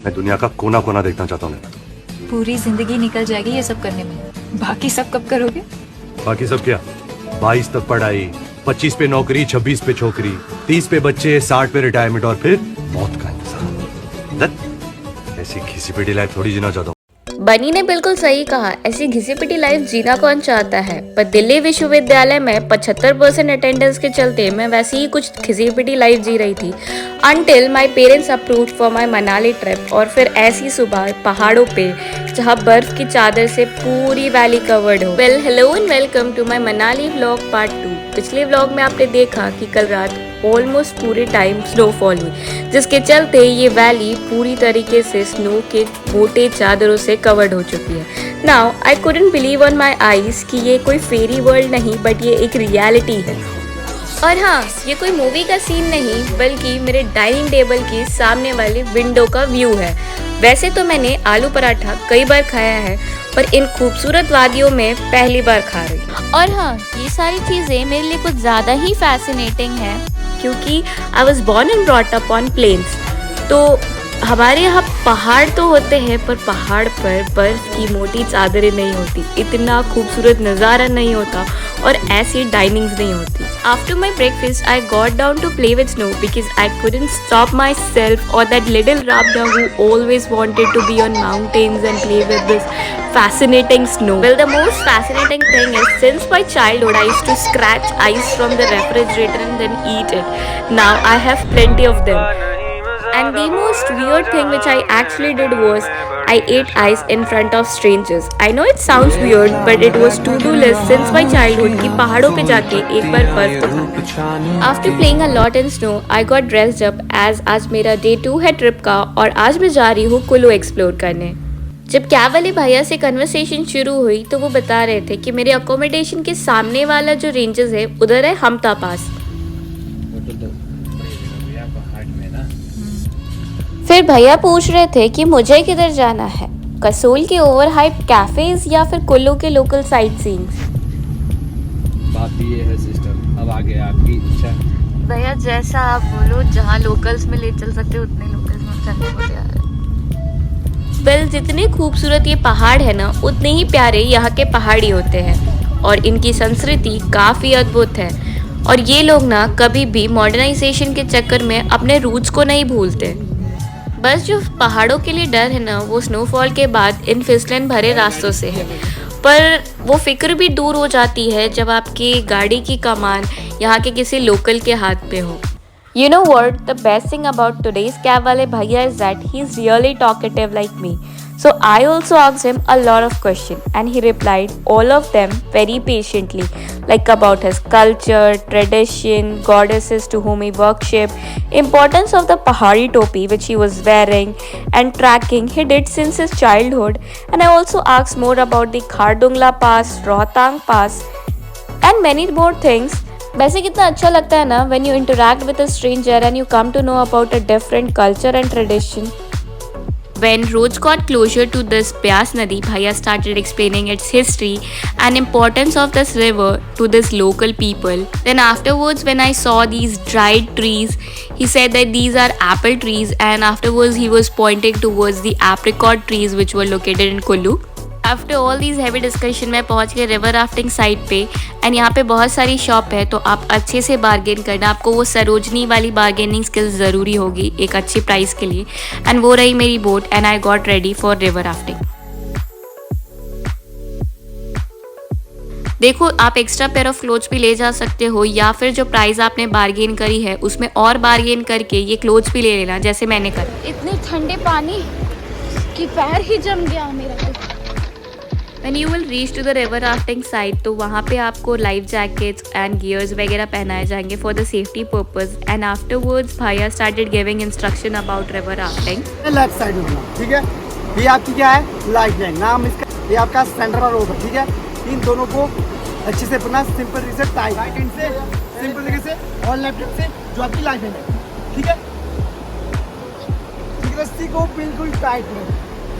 मैं दुनिया का कोना कोना देखना चाहता हूँ। पूरी जिंदगी निकल जाएगी ये सब करने में, बाकी सब कब करोगे? बाकी सब क्या? 22 तक पढ़ाई, 25 पे नौकरी, 26 पे छोकरी, 30 पे बच्चे, 60 पे रिटायरमेंट और फिर मौत का इंतजार। ऐसी घिसी पिटी लाइफ थोड़ी जीना चाहता हूँ। बनी ने बिल्कुल सही कहा, ऐसी घिसी पिटी लाइफ जीना कौन चाहता है। पर दिल्ली विश्वविद्यालय में 75% अटेंडेंस के चलते मैं वैसे ही कुछ घिसी पिटी लाइफ जी रही थी until my parents approved for my Manali trip. और फिर ऐसी सुबह पहाड़ों पे जहाँ बर्फ की चादर से पूरी वैली कवर्ड हो। Well hello and welcome to my Manali vlog part 2। पिछले व्लॉग में आपने देखा कि कल रात ऑलमोस्ट पूरे टाइम स्नोफॉल हुई, जिसके चलते ये वैली पूरी तरीके से स्नो के मोटे चादरों से कवर्ड हो चुकी है। Now I couldn't believe on my eyes कि ये कोई फेरी वर्ल्ड नहीं बट ये एक रियलिटी है। और हाँ, ये कोई मूवी का सीन नहीं बल्कि मेरे डाइनिंग टेबल की सामने वाली विंडो का व्यू है। वैसे तो मैंने आलू पराठा कई बार खाया है पर इन खूबसूरत वादियों में पहली बार खा रही हूँ। और हाँ, ये सारी चीज़ें मेरे लिए कुछ ज़्यादा ही फैसिनेटिंग है क्योंकि I was born and brought up on plains. तो हमारे यहाँ पहाड़ तो होते हैं पर पहाड़ पर बर्फ की मोटी चादरें नहीं होती, इतना खूबसूरत नज़ारा नहीं होता और ऐसी डाइनिंग्स नहीं होती। After my breakfast, I got down to play with snow because I couldn't stop myself or that little Rabda who always wanted to be on mountains and play with this fascinating snow. Well, the most fascinating thing is since my childhood, I used to scratch ice from the refrigerator and then eat it. Now I have plenty of them. And the most weird thing which I actually did was I ate ice in front of strangers. I know it sounds weird, but it was to-do list since my childhood कि पहाड़ों पे जाके एक बार बर्फ तो खाना। After playing a lot in snow, I got dressed up as आज मेरा day 2 है ट्रिप का और आज मैं जा रही हूँ कुल्लू एक्सप्लोर करने। जब कैब वाले भैया से कन्वर्सेशन शुरू हुई तो वो बता रहे थे कि मेरे अकोमोडेशन के सामने वाला जो रेंजेस है उधर है हमता पास। फिर भैया पूछ रहे थे कि मुझे किधर जाना है, कसोल के ओवर हाइप कैफेज या फिर कुल्लू के लोकल साइट सीइंग्स। बात ये है सिस्टर, अब आगे आपकी इच्छा। भैया जैसा आप बोलो, जहाँ लोकल्स में ले चल सकते हो उतने लोकल्स में चलने को तैयार है। वेल, जितने खूबसूरत ये पहाड़ है ना उतने ही प्यारे यहाँ के पहाड़ी होते हैं और इनकी संस्कृति काफ़ी अद्भुत है। और ये लोग ना कभी भी मॉडर्नाइजेशन के चक्कर में अपने रूट्स को नहीं भूलते। बस जो पहाड़ों के लिए डर है ना वो स्नोफॉल के बाद इन फिसलन भरे रास्तों से है, पर वो फिक्र भी दूर हो जाती है जब आपकी गाड़ी की कमान यहाँ के किसी लोकल के हाथ पे हो। You know what? The best thing about today's cab वाले भैया is that he's really talkative like me. So I also asked him a lot of questions and he replied all of them very patiently, like about his culture, tradition, goddesses to whom he worship, importance of the pahari topi which he was wearing, and trekking he did since his childhood. And I also asked more about the Khardungla Pass, Rohtang Pass, and many more things. वैसे कितना अच्छा लगता है ना when you interact with a stranger and you come to know about a different culture and tradition. When roads got closer to this Byas Nadi, Bhaiya started explaining its history and importance of this river to this local people. Then afterwards, when I saw these dried trees, he said that these are apple trees, and afterwards he was pointing towards the apricot trees which were located in Kullu. After all these heavy discussion में पहुंच गए river rafting site पे and यहाँ पे बहुत सारी shop है तो आप अच्छे से बार्गेन करना। आपको वो सरोजनी वाली बार्गेनिंग स्किल्स ज़रूरी होगी एक अच्छी प्राइस के लिए। एंड वो रही मेरी boat and I got ready for river rafting. देखो, आप एक्स्ट्रा पेयर ऑफ क्लोथ्स भी ले जा सकते हो या फिर जो प्राइस आपने बार्गेन करी है उसमें और बार्गेन करके ये क्लोथ्स भी ले लेना जैसे मैंने करा। इतने ठंडे पानी कि पैर ही जम गया मेरा। When you will reach to the river rafting site, तो वहाँ पे आपको लाइफ जैकेट्स एंड गियर्स वगैरह पहनाए जाएंगे for the safety purpose. And afterwards भैया started giving instruction about river rafting. Left side में होना, ठीक है। ये आपकी क्या है, लाइफ लाइन नाम इसका। ये आपका सेंटर रोड है, ठीक है। इन दोनों को अच्छे से पकड़ना, सिंपल तरीके से टाइट, राइट हैंड से सिंपल तरीके से और लेफ्ट हैंड से जो आपकी लाइफ लाइन है, ठीक है। रस्सी को बिल्कुल टाइट करो।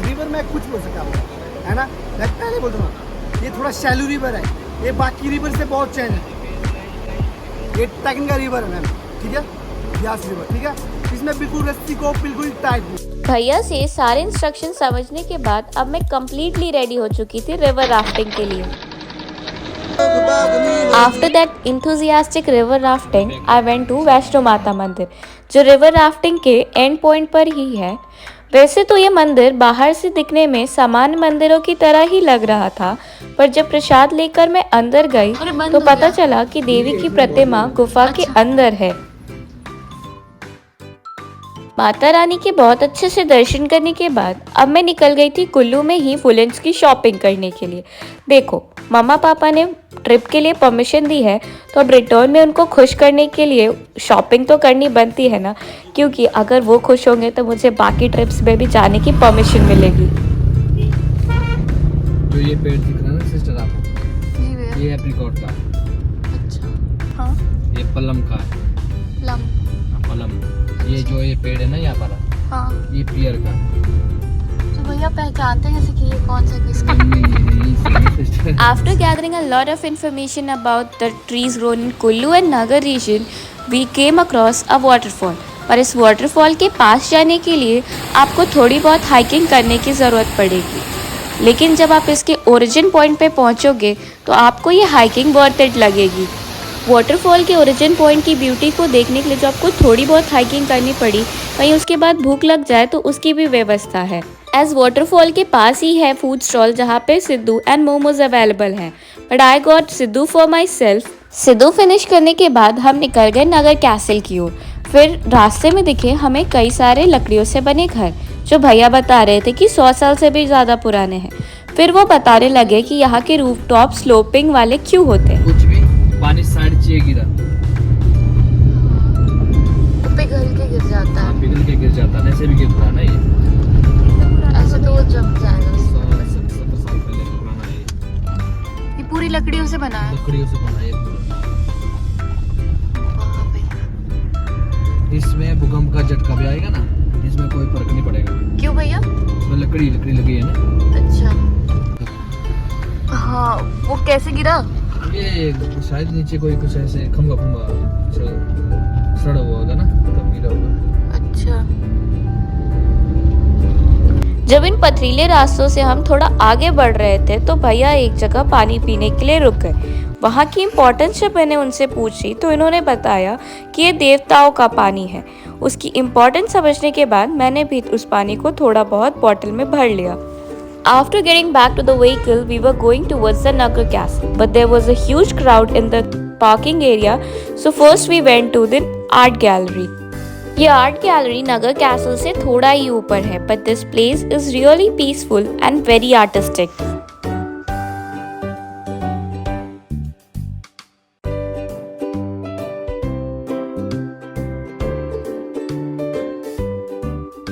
रिवर में कुछ बोल सकता हूँ, है ना। मैं पहले बोल दूँगा ये थोड़ा शैलो रिवर है, ये बाकी रिवर से बहुत चेंज है। ये टैकिंग का रिवर है मैम, ठीक है, ब्यास रिवर, ठीक है। इसमें बिल्कुल रस्सी को बिल्कुल टाइट। भैया से सारे इंस्ट्रक्शन समझने के बाद अब मैं कम्प्लीटली रेडी हो चुकी थी रिवर राफ्टिंग के लिए। After that enthusiastic river rafting, I went to Vaishno माता मंदिर, जो रिवर राफ्टिंग के एंड पॉइंट पर ही है। वैसे तो ये मंदिर बाहर से दिखने में सामान्य मंदिरों की तरह ही लग रहा था, पर जब प्रसाद लेकर मैं अंदर गई तो पता चला कि देवी की प्रतिमा गुफा के अंदर है। माता रानी के बहुत अच्छे से दर्शन करने के बाद अब मैं निकल गई थी कुल्लू में ही फुलेंस की शॉपिंग करने के लिए। देखो, मम्मा पापा ने ट्रिप के लिए परमिशन दी है, तो अब रिटर्न में उनको खुश करने के लिए शॉपिंग तो करनी बनती है ना, क्योंकि अगर वो खुश होंगे तो मुझे बाकी ट्रिप्स में भी जाने की परमिशन मिलेगी। जो ये पेड़ दिख रहा है ना सिस्टर आपको, जी भैया। ये एप्रिकॉट का, अच्छा हाँ ये पलम का है। प्लम। पलम, ये जो ये पेड़ है ना यहाँ पर, हाँ ये पियर का। तो भैया पहचानते हैं जैसे कि ये कौन सा किसका। After gathering a lot of information about the trees grown in Kullu and Nagar region, we came across a waterfall. और इस वाटरफॉल के पास जाने के लिए आपको थोड़ी बहुत हाइकिंग करने की ज़रूरत पड़ेगी, लेकिन जब आप इसके ओरिजिन पॉइंट पे पहुंचोगे तो आपको ये हाइकिंग वर्थ इट लगेगी। वाटरफॉल के ओरिजिन पॉइंट की ब्यूटी को देखने के लिए जो आपको थोड़ी बहुत हाइकिंग करनी पड़ी, वहीं उसके बाद भूख लग जाए तो उसकी भी व्यवस्था है। एज वाटरफॉल के पास ही है फूड स्टॉल जहाँ पे सिद्धू एंड मोमोज अवेलेबल हैं, but I got Sidhu for my self. Sidhu finish करने के बाद हम निकल गए नगर कैसल की ओर। फिर रास्ते में दिखे हमें कई सारे लकड़ियों से बने घर, जो भैया बता रहे थे कि 100 साल से भी ज़्यादा पुराने हैं। फिर वो बताने लगे कि यहाँ के रूफटॉप स्लोपिंग वाले क्यों होते हैं। कुछ भी पानी साइड चाहिए गिरा, पिघल के गिर जाता है। पिघल के गिर जाता है, ऐसे भी गिरता है ना ये। ऐसे तो वो जम जाएगा। 100 साल पहले पुराना है ये पूरी लकड़ियों से बना है। लकड़ियों से बना है पूरा। वाह भैया। इसमें भूकंप का झटका भी आएगा ना, इसमें कोई फर्क नहीं पड़ेगा। क्यों भैया? इसमें लकड़ी लगी है ना। अच्छा हाँ, वो कैसे गिरा? ये शायद नीचे कोई कुछ ऐसे खंभा सड़ा हुआ होगा ना, तब गिरा होगा। अच्छा। जब इन पथरीले रास्तों से हम थोड़ा आगे बढ़ रहे थे तो भैया एक जगह पानी पीने के लिए रुक गए। वहाँ की इम्पोर्टेंस जब मैंने उनसे पूछी तो इन्होंने बताया कि ये देवताओं का पानी है। उसकी इम्पोर्टेंस समझने के बाद मैंने भी उस पानी को थोड़ा बहुत बॉटल में भर लिया। After getting back to the vehicle, we were going towards the Nagar Castle, but there was a huge crowd in the parking area, so first we went to the art gallery. ये art gallery नगर castle से थोड़ा ही ऊपर है, but this place is really peaceful and very artistic.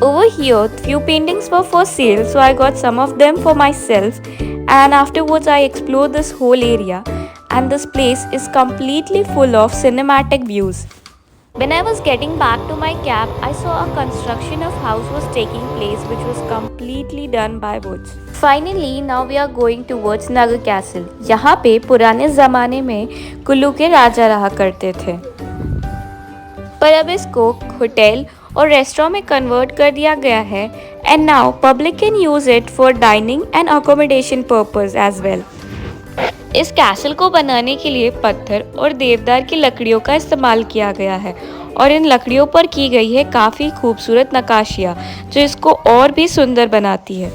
Over here, few paintings were for sale, so I got some of them for myself, and afterwards I explored this whole area, and this place is completely full of cinematic views. When I was getting back to my cab, I saw a construction of house was taking place which was completely done by woods. Finally, now we are going towards Nagar Castle. यहाँ पे पुराने ज़माने में कुल्लू के राजा रहा करते थे, पर अब इसको होटल और रेस्टोरेंट में कन्वर्ट कर दिया गया है, and now public can use it for dining and accommodation purpose as well. इस कैसल को बनाने के लिए पत्थर और देवदार की लकड़ियों का इस्तेमाल किया गया है, और इन लकड़ियों पर की गई है काफ़ी खूबसूरत नक्काशियाँ जो इसको और भी सुंदर बनाती है।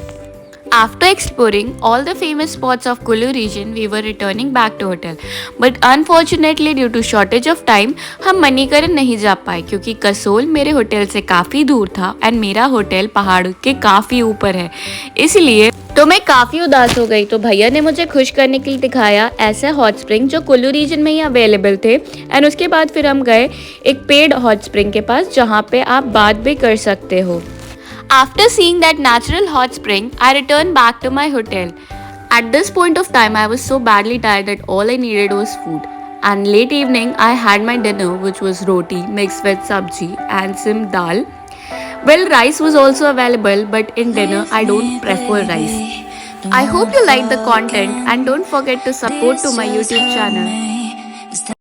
After exploring all the famous spots of Kullu region, we were returning back to hotel. But unfortunately, due to shortage of time, हम मणिकरण नहीं जा पाए क्योंकि कसोल मेरे होटल से काफ़ी दूर था एंड मेरा होटल पहाड़ के काफ़ी ऊपर है, इसलिए तो मैं काफ़ी उदास हो गई। तो भैया ने मुझे खुश करने के लिए दिखाया ऐसे हॉट स्प्रिंग जो कुल्लू रीजन में ही अवेलेबल थे, एंड उसके बाद फिर हम गए एक पेड हॉट स्प्रिंग के पास जहाँ पे आप बात भी कर सकते हो। After seeing that natural hot spring, I returned back to my hotel. At this point of time, I was so badly tired that all I needed was food. And late evening, I had my dinner, which was roti mixed with sabji and some dal. Well, rice was also available, but in dinner, I don't prefer rice. I hope you like the content and don't forget to support to my YouTube channel.